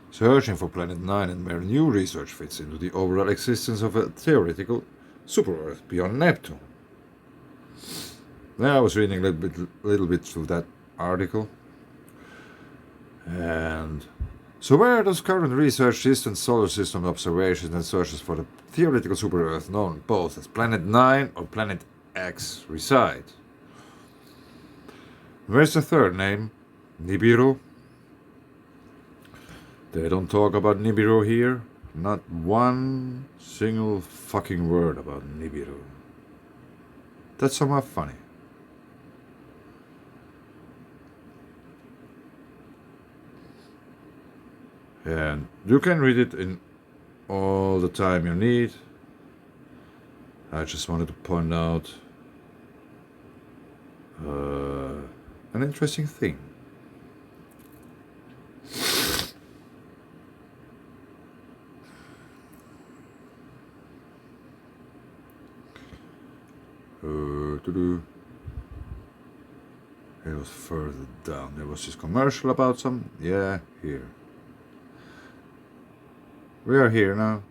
Searching for Planet 9 and mere new research fits into the overall existence of a theoretical super-Earth beyond Neptune. Now I was reading a little bit through that article, and so where does current research distant solar system observations and searches for the theoretical super-Earth known both as Planet 9 or Planet X reside? Where's the third name? Nibiru? They don't talk about Nibiru here. Not one single fucking word about Nibiru. That's somehow funny. And you can read it in all the time you need. I just wanted to point out an interesting thing. It was further down. There was this commercial about some. Yeah, here. We are here now.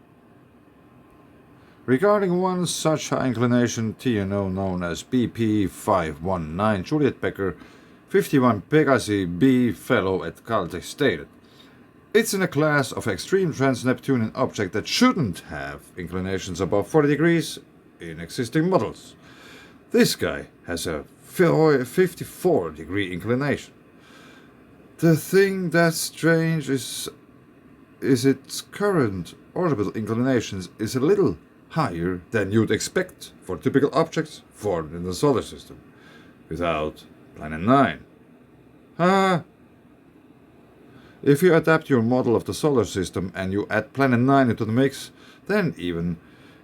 Regarding one such high inclination TNO known as BP519, Juliet Becker, 51 Pegasi B Fellow at Caltech stated, "It's in a class of extreme trans-Neptunian object that shouldn't have inclinations above 40 degrees in existing models. This guy has a 54-degree inclination. The thing that's strange is its current orbital inclinations is a little higher than you'd expect for typical objects formed in the solar system, without Planet 9. If you adapt your model of the solar system and you add Planet 9 into the mix, then even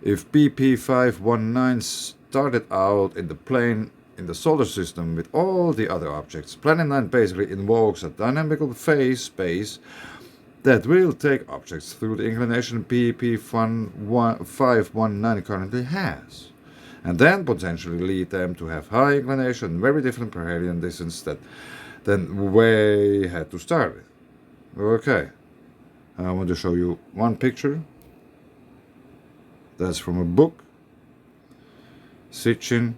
if BP519 started out in the plane in the solar system with all the other objects, Planet 9 basically invokes a dynamical phase space that will take objects through the inclination BP519 currently has, and then potentially lead them to have high inclination and very different perihelion distance than we had to start with. Okay, I want to show you one picture. That's from a book, Sitchin,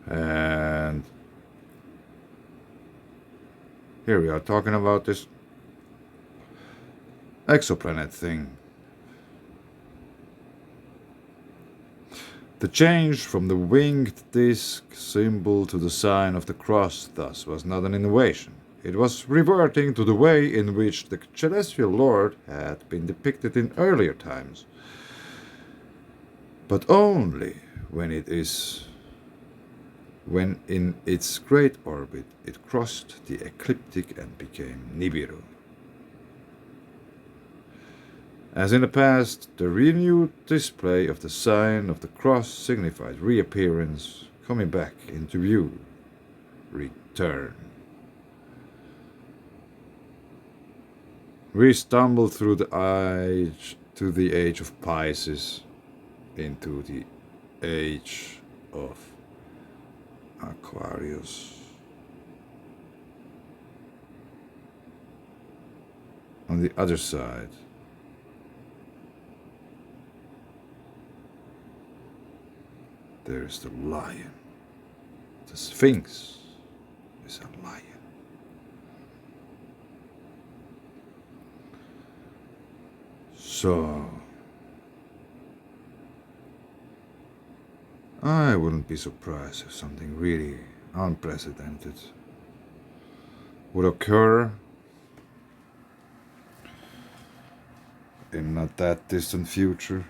and here we are talking about this exoplanet thing. The change from the winged disk symbol to the sign of the cross thus was not an innovation. It was reverting to the way in which the celestial Lord had been depicted in earlier times, but only when in its great orbit it crossed the ecliptic and became Nibiru. As in the past, the renewed display of the sign of the cross signified reappearance, coming back into view, return. We stumbled through the age to the age of Pisces, into the age of Aquarius. On the other side, there's the lion. The Sphinx is a lion. So, I wouldn't be surprised if something really unprecedented would occur in not that distant future.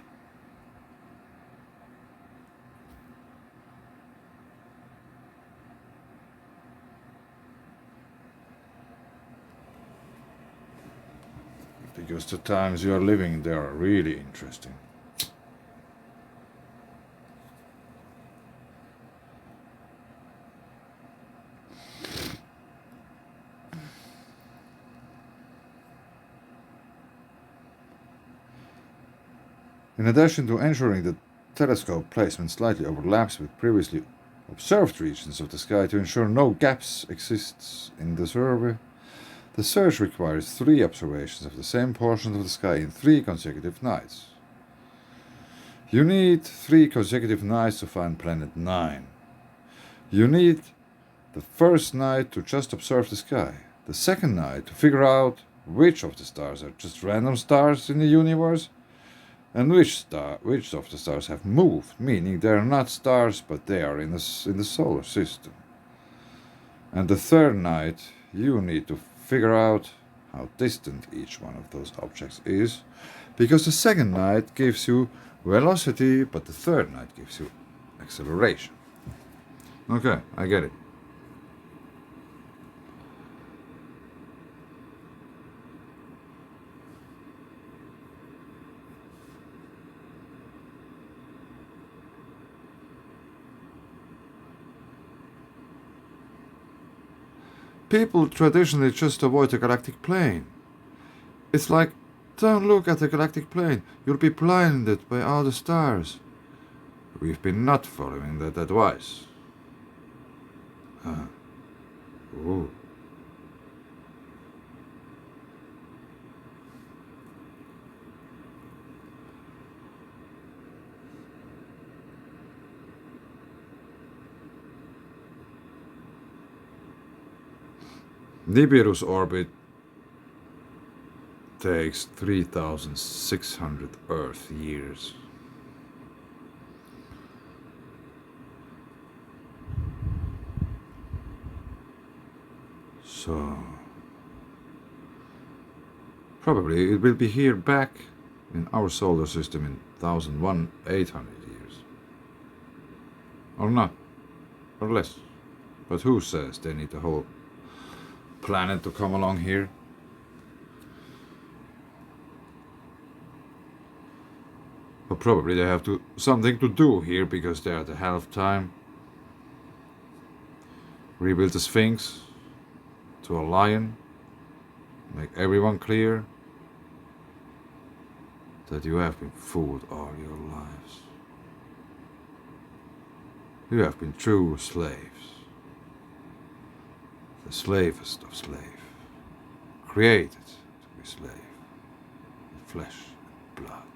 Because the times you are living, they are really interesting. In addition to ensuring that telescope placement slightly overlaps with previously observed regions of the sky to ensure no gaps exists in the survey, The search requires 3 observations of the same portion of the sky in 3 consecutive nights. You need 3 consecutive nights to find planet 9. You need the first night to just observe the sky, the second night to figure out which of the stars are just random stars in the universe, and which of the stars have moved, meaning they are not stars but they are in the solar system. And the third night you need to figure out how distant each one of those objects is, because the second night gives you velocity, but the third night gives you acceleration. Okay, I get it. People traditionally just avoid the galactic plane. It's like, don't look at the galactic plane, you'll be blinded by all the stars. We've been not following that advice. Ooh. Nibiru's orbit takes 3,600 Earth years. So probably it will be here back in our solar system in 1,800 years. Or not, or less. But who says they need the whole planet to come along here? But probably they have something to do here because they're at the halftime. Rebuild the Sphinx to a lion. Make everyone clear that you have been fooled all your lives. You have been true slaves. The slavest of slaves. Created to be slave. In flesh and blood.